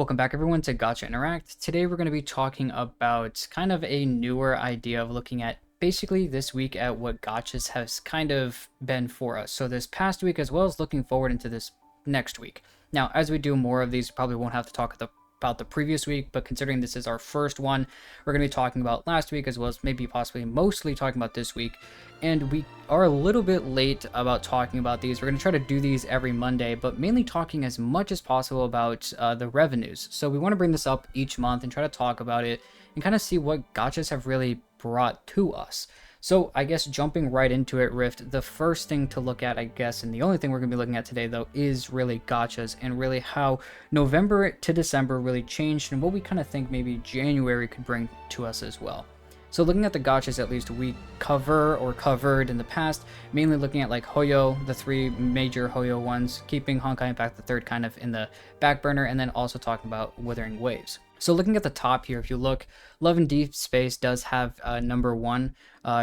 Welcome back everyone to Gacha Interact. Today we're going to be talking about kind of a newer idea of looking at basically this week at what gachas has kind of been for us. So this past week as well as looking forward into this next week. Now, as we do more of these, probably won't have to talk about the previous week, but considering this is our first one, we're going to be talking about last week as well as maybe possibly mostly talking about this week. And we are a little bit late about talking about these. We're going to try to do these every Monday, but mainly talking as much as possible about the revenues. So we want to bring this up each month and try to talk about it and kind of see what gachas have really brought to us. So I guess jumping right into it, Rift, the first thing to look at, I guess, and the only thing we're going to be looking at today, though, is really gachas and really how November to December really changed and what we kind of think maybe January could bring to us as well. So looking at the gachas, at least we covered in the past, mainly looking at like Hoyo, the three major Hoyo ones, keeping Honkai Impact the third kind of in the back burner, and then also talking about Wuthering Waves. So looking at the top here, if you look, Love and Deep Space does have number one,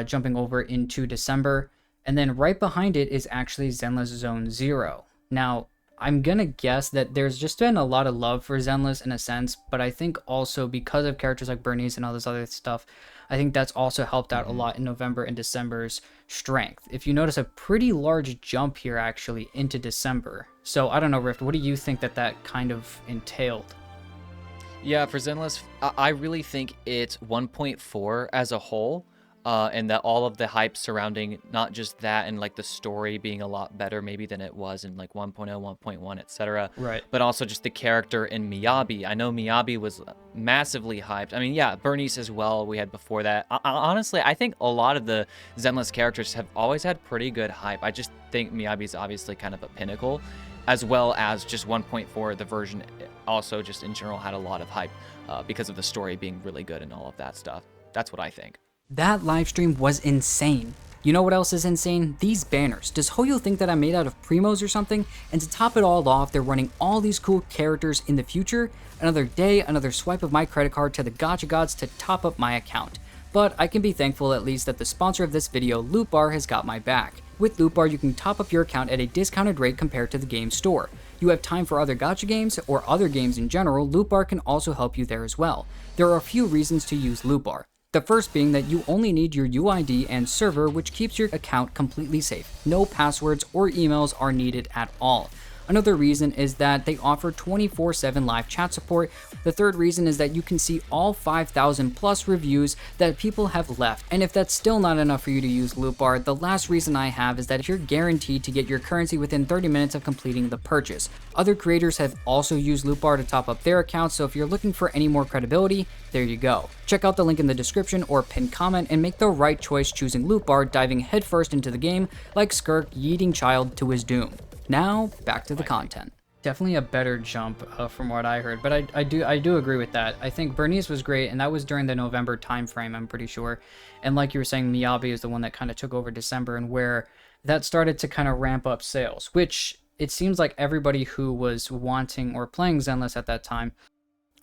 jumping over into December, and then right behind it is actually Zenless Zone Zero. Now, I'm gonna guess that there's just been a lot of love for Zenless in a sense, but I think also because of characters like Bernice and all this other stuff, I think that's also helped out a lot in November and December's strength. If you notice a pretty large jump here actually into December. So I don't know, Rift, what do you think that kind of entailed? Yeah, for Zenless, I really think it's 1.4 as a whole, and that all of the hype surrounding not just that and like the story being a lot better maybe than it was in like 1.0, 1.1, etc. Right. But also just the character in Miyabi. I know Miyabi was massively hyped. I mean, yeah, Bernice as well we had before that. Honestly, I think a lot of the Zenless characters have always had pretty good hype. I just think Miyabi's obviously kind of a pinnacle, as well as just 1.4, the version also just in general had a lot of hype because of the story being really good and all of that stuff. That's what I think. That live stream was insane. You know what else is insane? These banners. Does Hoyo think that I'm made out of primos or something? And to top it all off, they're running all these cool characters in the future. Another day, another swipe of my credit card to the gacha gods to top up my account. But I can be thankful at least that the sponsor of this video, LootBar, has got my back. With LootBar, you can top up your account at a discounted rate compared to the game store. You have time for other gacha games, or other games in general, LootBar can also help you there as well. There are a few reasons to use LootBar. The first being that you only need your UID and server, which keeps your account completely safe. No passwords or emails are needed at all. Another reason is that they offer 24/7 live chat support. The third reason is that you can see all 5,000 plus reviews that people have left. And if that's still not enough for you to use LootBar, the last reason I have is that you're guaranteed to get your currency within 30 minutes of completing the purchase. Other creators have also used LootBar to top up their accounts, so if you're looking for any more credibility, there you go. Check out the link in the description or pinned comment and make the right choice choosing LootBar, diving headfirst into the game like Skirk yeeting child to his doom. Now, back to the content. Definitely a better jump from what I heard, but I do agree with that. I think Bernice was great, and that was during the November time frame, I'm pretty sure. And like you were saying, Miyabi is the one that kind of took over December, and where that started to kind of ramp up sales, which it seems like everybody who was wanting or playing Zenless at that time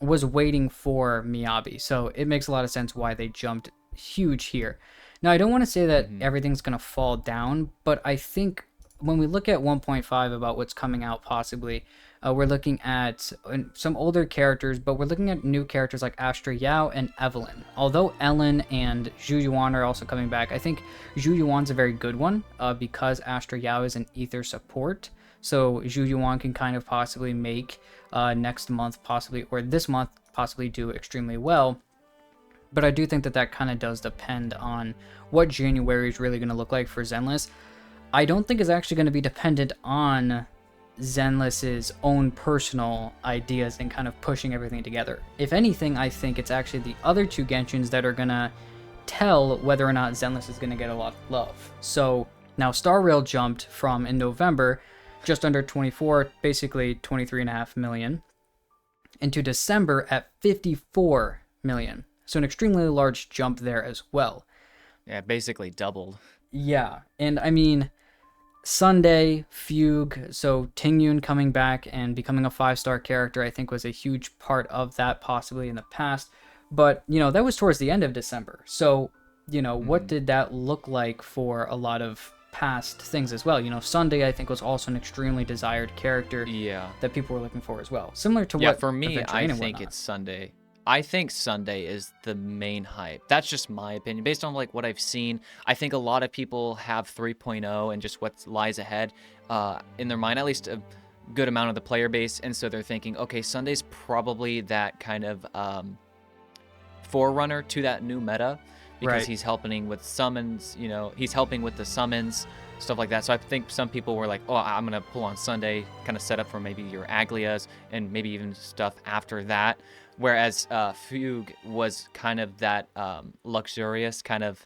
was waiting for Miyabi. So it makes a lot of sense why they jumped huge here. Now, I don't want to say that everything's going to fall down, but I think when we look at 1.5 about what's coming out possibly, we're looking at some older characters, but we're looking at new characters like Astra Yao and Evelyn. Although Ellen and Zhu Yuan are also coming back, I think Zhu Yuan's a very good one because Astra Yao is an ether support. So Zhu Yuan can kind of possibly make next month possibly, or this month possibly do extremely well. But I do think that kind of does depend on what January is really going to look like for Zenless. I don't think it's actually going to be dependent on Zenless's own personal ideas and kind of pushing everything together. If anything, I think it's actually the other two Genshins that are going to tell whether or not Zenless is going to get a lot of love. So now Star Rail jumped from in November just under 24, basically 23.5 million, into December at 54 million. So an extremely large jump there as well. Yeah, basically doubled. Yeah, and I mean, Sunday, Fugue, so Tingyun coming back and becoming a 5-star character, I think was a huge part of that possibly in the past. But, you know, that was towards the end of December. So, you know, what did that look like for a lot of past things as well. You know, Sunday I think was also an extremely desired character Yeah. that people were looking for as well. Similar to Yeah, what for me, Adventure I Lane and think whatnot. it's Sunday. I think Sunday is the main hype. That's just my opinion. Based on like what I've seen, I think a lot of people have 3.0 and just what lies ahead in their mind, at least a good amount of the player base. And so they're thinking, okay, Sunday's probably that kind of forerunner to that new meta because Right. he's helping with summons, you know, he's helping with the summons, stuff like that. So I think some people were like, oh, I'm going to pull on Sunday, kind of set up for maybe your Aglias and maybe even stuff after that. Whereas Fugue was kind of that luxurious kind of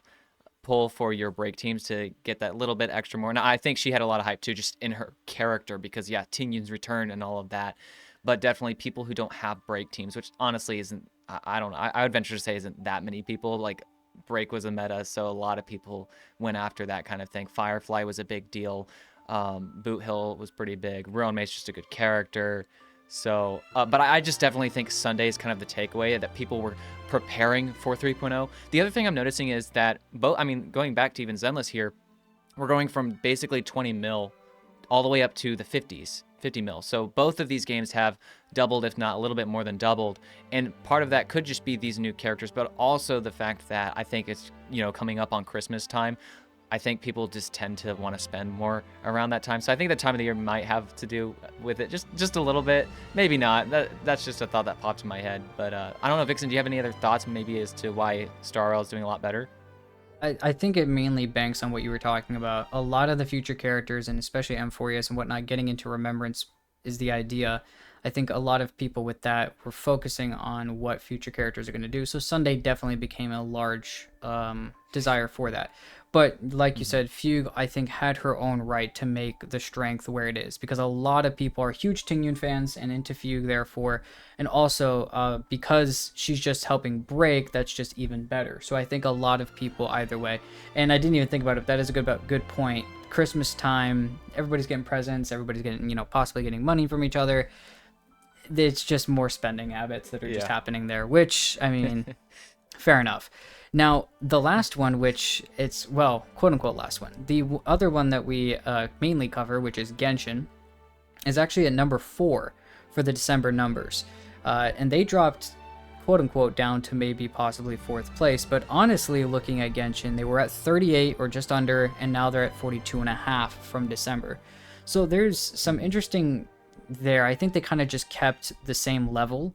pull for your break teams to get that little bit extra more. Now, I think she had a lot of hype too, just in her character because, yeah, Tinyun's return and all of that. But definitely people who don't have break teams, which honestly isn't, I don't know, I would venture to say isn't that many people. Like, break was a meta, so a lot of people went after that kind of thing. Firefly was a big deal. Boot Hill was pretty big. Ruin Mate's just a good character. So, but I just definitely think Sunday is kind of the takeaway that people were preparing for 3.0. The other thing I'm noticing is that going back to even Zenless here, we're going from basically 20 mil all the way up to the 50 mil. So both of these games have doubled, if not a little bit more than doubled. And part of that could just be these new characters, but also the fact that I think it's, you know, coming up on Christmas time. I think people just tend to want to spend more around that time. So I think the time of the year might have to do with it just a little bit. Maybe not. That's just a thought that popped in my head. But I don't know, Vixen, do you have any other thoughts maybe as to why Star Rail is doing a lot better? I think it mainly banks on what you were talking about. A lot of the future characters, and especially Amphorius and whatnot, getting into Remembrance is the idea. I think a lot of people with that were focusing on what future characters are going to do. So Sunday definitely became a large desire for that. But like you said, Fugue, I think, had her own right to make the strength where it is, because a lot of people are huge Tingyun fans and into Fugue, therefore. And also, because she's just helping break, that's just even better. So I think a lot of people either way. And I didn't even think about it. That is a good point. Christmas time, everybody's getting presents, everybody's getting, possibly getting money from each other. It's just more spending habits that are just happening there, which, I mean, fair enough. Now, the last one, which it's, well, quote-unquote last one, the other one that we mainly cover, which is Genshin, is actually at number 4 for the December numbers. And they dropped, quote-unquote, down to maybe possibly 4th place. But honestly, looking at Genshin, they were at 38 or just under, and now they're at 42.5 from December. So there's some interesting there. I think they kind of just kept the same level.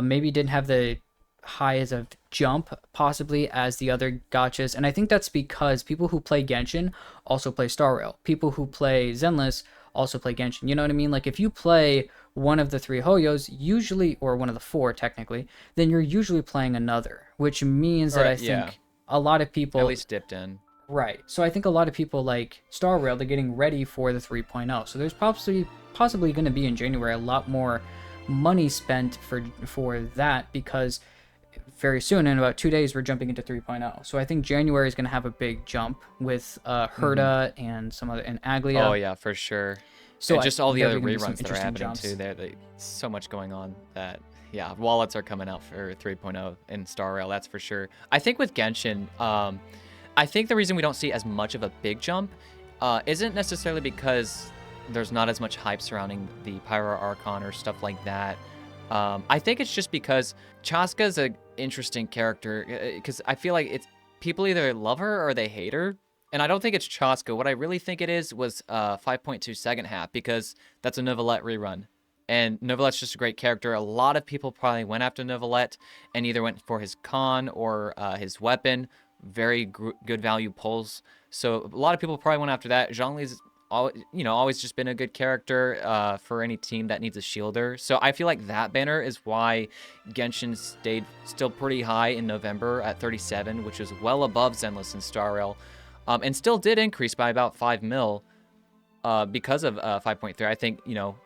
Maybe didn't have the high as a jump possibly as the other gachas, and I think that's because people who play Genshin also play Star Rail. People who play Zenless also play Genshin. You know what I mean? Like, if you play one of the 3 Hoyos, usually, or one of the 4 technically, then you're usually playing another, which means that I think a lot of people at least dipped in. Right. So I think a lot of people like Star Rail, they're getting ready for the 3.0. So there's possibly going to be in January a lot more money spent for that, because very soon, in about 2 days, we're jumping into 3.0. So I think January is going to have a big jump with Herda and some other, and Aglia. Oh yeah, for sure. So and just all the other gonna be some reruns that are interesting happening jumps. too. There's so much going on that, yeah, wallets are coming out for 3.0 in Star Rail, that's for sure. I think with Genshin, I think the reason we don't see as much of a big jump isn't necessarily because there's not as much hype surrounding the Pyro Archon or stuff like that. I think it's just because Chaska's an interesting character, because I feel like it's people either love her or they hate her. And I don't think it's Chaska. What I really think it is was 5.2 second half, because that's a Neuvillette rerun. And Neuvillette's just a great character. A lot of people probably went after Neuvillette and either went for his con or his weapon. Very good value pulls. So a lot of people probably went after that. Zhongli's always just been a good character for any team that needs a shielder. So I feel like that banner is why Genshin stayed still pretty high in November at 37, which is well above Zenless and Star Rail. And still did increase by about 5 mil because of 5.3. I think,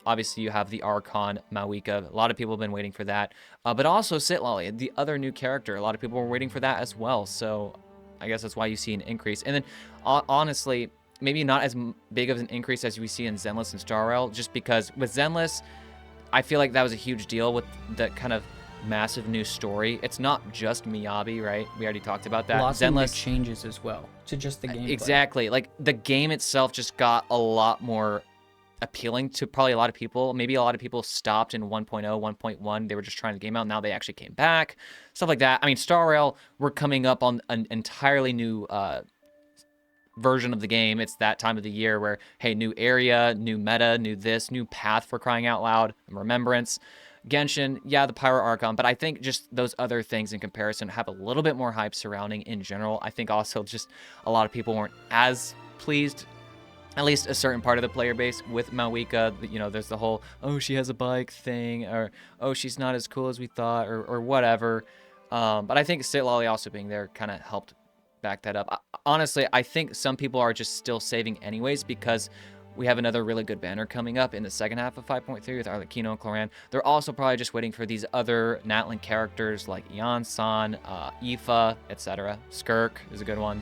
obviously you have the Archon, Mawika. A lot of people have been waiting for that. But also Sitlali, the other new character. A lot of people were waiting for that as well. So I guess that's why you see an increase. And then, honestly, maybe not as big of an increase as we see in Zenless and Star Rail, just because with Zenless, I feel like that was a huge deal with the kind of massive new story. It's not just Miyabi, right? We already talked about that. Lots of new Zenless changes as well to just the gameplay. exactly. Like the game itself just got a lot more appealing to probably a lot of people. Maybe a lot of people stopped in 1.0, 1.1. They were just trying the game out. Now they actually came back. Stuff like that. I mean, Star Rail, we're coming up on an entirely new version of the game. It's that time of the year where, hey, new area, new meta, new this, new path for crying out loud, Remembrance. Genshin, yeah, the Pyro Archon, but I think just those other things in comparison have a little bit more hype surrounding in general. I think also just a lot of people weren't as pleased, at least a certain part of the player base, with Malwika. You know, there's the whole, oh, she has a bike thing, or, oh, she's not as cool as we thought, or whatever. But I think Sitlolly also being there kind of helped back that up. Honestly, I think some people are just still saving anyways because we have another really good banner coming up in the second half of 5.3 with Arlecchino and Cloran. They're also probably just waiting for these other Natlan characters like Ian-san, Aoife, etc. Skirk is a good one.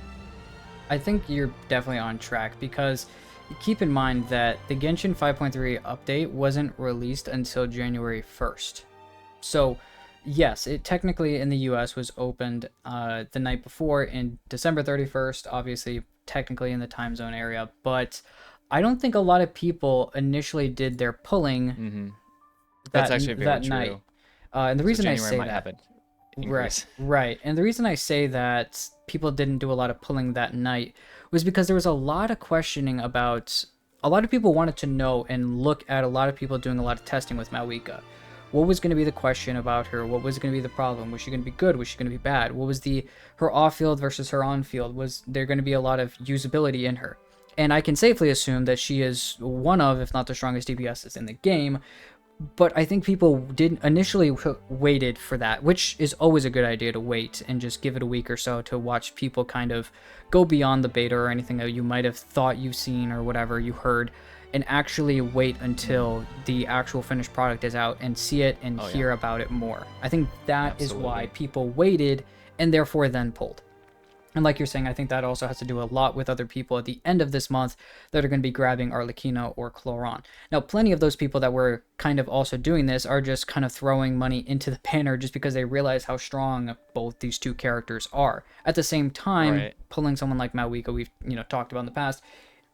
I think you're definitely on track because keep in mind that the Genshin 5.3 update wasn't released until January 1st. So, yes, it technically in the US was opened the night before in December 31st, obviously technically in the time zone area, but I don't think a lot of people initially did their pulling That's actually very that true. night. And the reason I January say might that, happen. right. And the reason I say that people didn't do a lot of pulling that night was because there was a lot of questioning about, a lot of people wanted to know and look at a lot of people doing a lot of testing with Malwika. What was going to be the question about her? What was going to be the problem? Was she going to be good? Was she going to be bad? What was her off-field versus her on-field? Was there going to be a lot of usability in her? And I can safely assume that she is one of, if not the strongest DPSs in the game. But I think people did initially waited for that, which is always a good idea to wait and just give it a week or so to watch people kind of go beyond the beta or anything that you might have thought you've seen or whatever you heard, and actually wait until the actual finished product is out and see it and hear about it more. I think that is why people waited and therefore then pulled. And like you're saying, I think that also has to do a lot with other people at the end of this month that are going to be grabbing Arlecchino or Cloran. Now, plenty of those people that were kind of also doing this are just kind of throwing money into the banner just because they realize how strong both these two characters are. At the same time, pulling someone like Malwika, we've talked about in the past,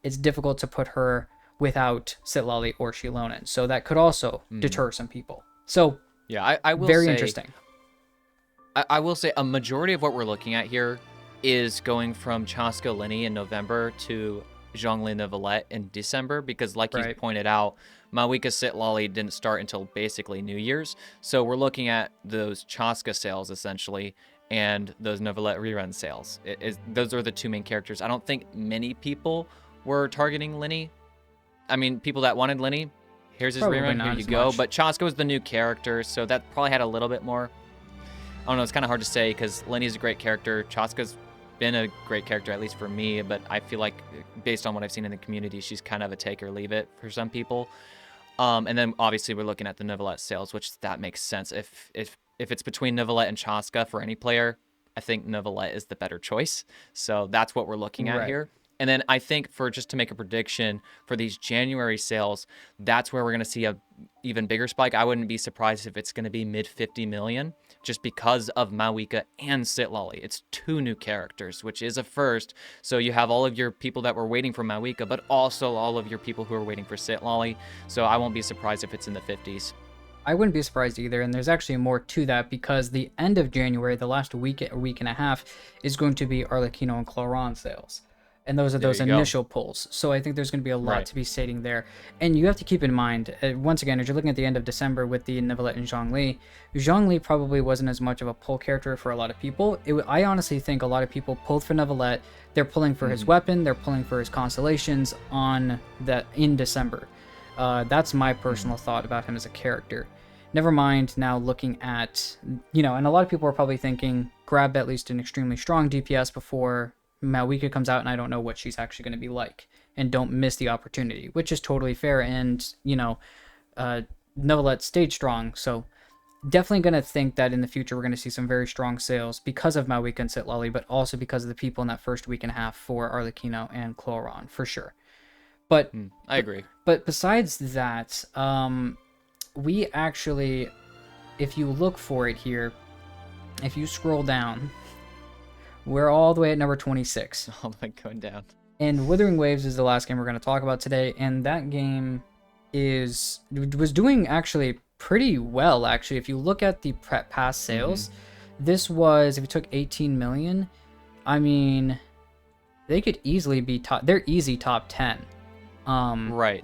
it's difficult to put her without Sitlolly or Shilonen. So that could also deter some people. So yeah, I will very say, interesting. I will say a majority of what we're looking at here is going from Chaska Linny in November to Zhongli Neuvillette in December, because like you pointed out, Malwika Sitlolly didn't start until basically New Year's. So we're looking at those Chaska sales essentially and those Neuvillette rerun sales. Those are the two main characters. I don't think many people were targeting Linny. I mean, people that wanted Linny, here's his rerun, here you go. But Chaska was the new character, so that probably had a little bit more. I don't know, it's kind of hard to say because Linny's a great character. Chaska's been a great character, at least for me, but I feel like based on what I've seen in the community, she's kind of a take or leave it for some people. And then obviously we're looking at the Neuvillette sales, which that makes sense. If it's between Neuvillette and Chaska for any player, I think Neuvillette is the better choice. So that's what we're looking at here. And then I think just to make a prediction for these January sales, that's where we're going to see a even bigger spike. I wouldn't be surprised if it's going to be mid 50 million just because of Malwika and Sitlolly. It's two new characters, which is a first. So you have all of your people that were waiting for Malwika, but also all of your people who are waiting for Sitlolly. So I won't be surprised if it's in the 50s. I wouldn't be surprised either, and there's actually more to that because the end of January, the last week and a half, is going to be Arlecchino and Cloran sales. And those are those initial pulls. So I think there's going to be a lot to be stating there. And you have to keep in mind, once again, as you're looking at the end of December with the Neuvillette and Zhongli probably wasn't as much of a pull character for a lot of people. I honestly think a lot of people pulled for Neuvillette. They're pulling for his weapon. They're pulling for his constellations in December. That's my personal thought about him as a character. Never mind now looking at, and a lot of people are probably thinking, grab at least an extremely strong DPS before Malwika comes out, and I don't know what she's actually going to be like, and don't miss the opportunity, which is totally fair. And Neuvillette stayed strong, so definitely going to think that in the future we're going to see some very strong sales because of Malwika and Sitlolly, but also because of the people in that first week and a half for Arlecchino and Cloran for sure. But I agree. But besides that, we actually if you look for it here, if you scroll down, we're all the way at number 26. Oh my, going down. And Wuthering Waves is the last game we're going to talk about today, and that game was doing actually pretty well. Actually, if you look at the past sales, this was, if you took 18 million, I mean, they could easily be top. They're easy top 10. Right.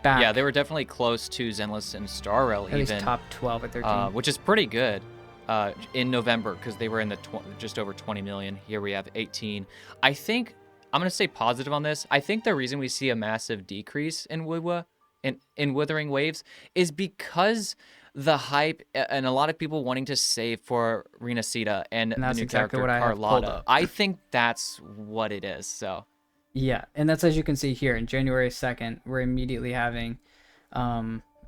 Back Yeah, they were definitely close to Zenless and Star Rail, at least top 12 or 13. which is pretty good. In November, because they were in the just over 20 million. Here we have 18. I think I'm gonna stay positive on this. I think the reason we see a massive decrease in Wuthering Waves is because the hype and a lot of people wanting to save for Renacita and the that's new exactly character what I have pulled Carlotta. up. I think that's what it is. So Yeah, and that's, as you can see here, in January 2nd, we're immediately having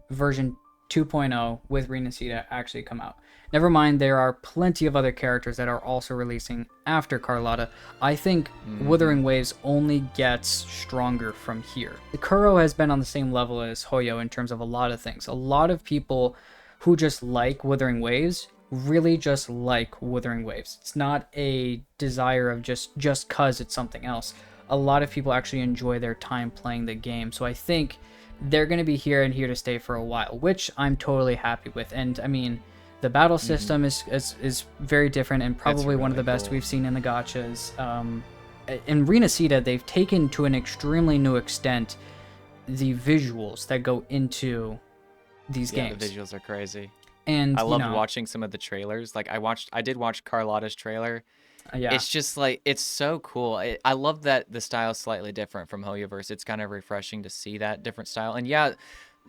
version 2.0 with Renacita actually come out. Never mind, there are plenty of other characters that are also releasing after Carlotta. I think Wuthering Waves only gets stronger from here. The Kuro has been on the same level as Hoyo in terms of a lot of things. A lot of people who just like Wuthering Waves really just like Wuthering Waves. It's not a desire of just cause it's something else. A lot of people actually enjoy their time playing the game. So I think they're going to be here and here to stay for a while, which I'm totally happy with. And I mean, the battle system is very different and probably really one of the best cool. we've seen in the gachas. In Renacita, they've taken to an extremely new extent the visuals that go into these games. The visuals are crazy. And I loved watching some of the trailers. Like I did watch Carlotta's trailer. Yeah, It's just like, it's so cool. I love that the style is slightly different from Hoyoverse. It's kind of refreshing to see that different style. And yeah,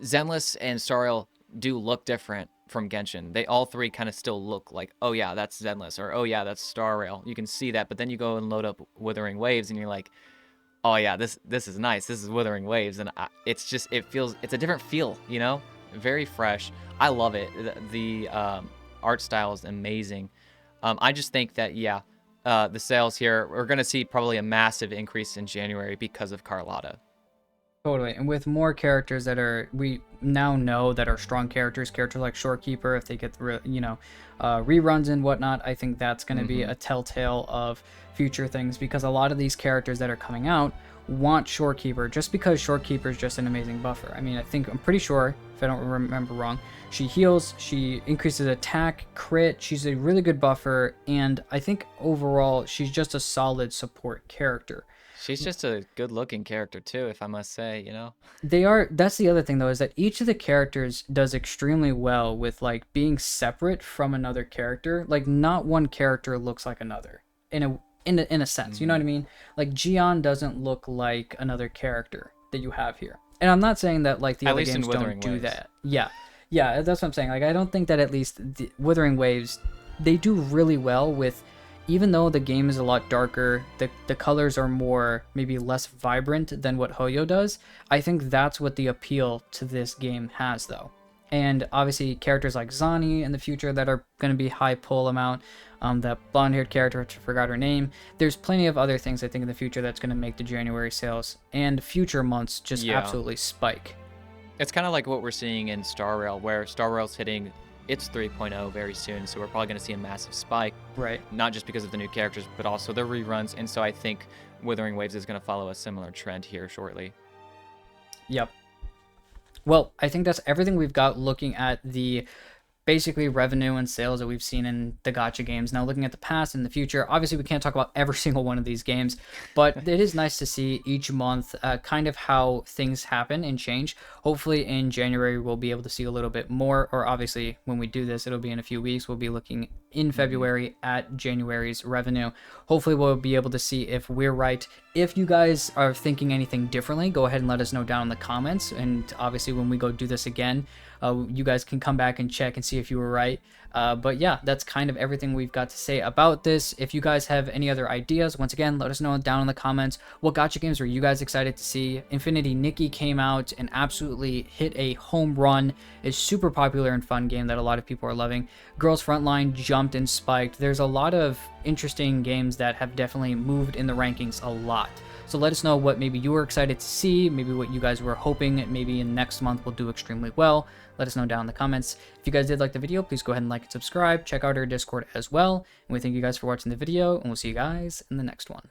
Zenless and Star Rail do look different from Genshin. They all three kind of still look like, oh yeah, that's Zenless, or oh yeah, that's Star Rail. You can see that, but then you go and load up Wuthering Waves and you're like, oh yeah, this is nice. This is Wuthering Waves, and it's just, it's a different feel, you know? Very fresh. I love it. The art style is amazing. I just think that, yeah, the sales here, we're going to see probably a massive increase in January because of Carlotta. totally. And with more characters that we now know that are strong characters like Shorekeeper, if they get reruns and whatnot, I think that's going to be a telltale of future things, because a lot of these characters that are coming out want Shorekeeper just because Shorekeeper is just an amazing buffer. I mean, I'm pretty sure, if I don't remember wrong, she heals, she increases attack, crit, she's a really good buffer, and I think overall she's just a solid support character. She's just a good-looking character too, if I must say, you know? That's the other thing though, is that each of the characters does extremely well with like being separate from another character. Like not one character looks like another in a sense, you know what I mean? Like Gion doesn't look like another character that you have here. And I'm not saying that like the other games don't do that. Yeah, that's what I'm saying. Like I don't think that at least the Wuthering Waves, they do really well with, even though the game is a lot darker, the colors are more, maybe less vibrant than what Hoyo does. I think that's what the appeal to this game has though. And obviously characters like Zani in the future that are going to be high pull amount, that blonde-haired character, which I forgot her name. There's plenty of other things I think in the future that's going to make the January sales and future months just absolutely spike. It's kind of like what we're seeing in Star Rail, where Star Rail's hitting its 3.0 very soon, so we're probably going to see a massive spike. Right. Not just because of the new characters, but also the reruns, and so I think Wuthering Waves is going to follow a similar trend here shortly. Yep. Well, I think that's everything we've got looking at the basically revenue and sales that we've seen in the gacha games. Now looking at the past and the future, obviously we can't talk about every single one of these games, but it is nice to see each month kind of how things happen and change. Hopefully in January we'll be able to see a little bit more, or obviously when we do this, it'll be in a few weeks. We'll be looking in February at January's revenue. Hopefully we'll be able to see if we're right. If you guys are thinking anything differently, go ahead and let us know down in the comments. And obviously when we go do this again, you guys can come back and check and see if you were right. But yeah, that's kind of everything we've got to say about this. If you guys have any other ideas, once again, let us know down in the comments. What gacha games were you guys excited to see? Infinity Nikki came out and absolutely hit a home run. It's super popular and fun game that a lot of people are loving. Girls Frontline jumped and spiked. There's a lot of interesting games that have definitely moved in the rankings a lot. So let us know what maybe you were excited to see, maybe what you guys were hoping maybe in next month will do extremely well. Let us know down in the comments. If you guys did like the video, please go ahead and like and subscribe. Check out our Discord as well. And we thank you guys for watching the video, and we'll see you guys in the next one.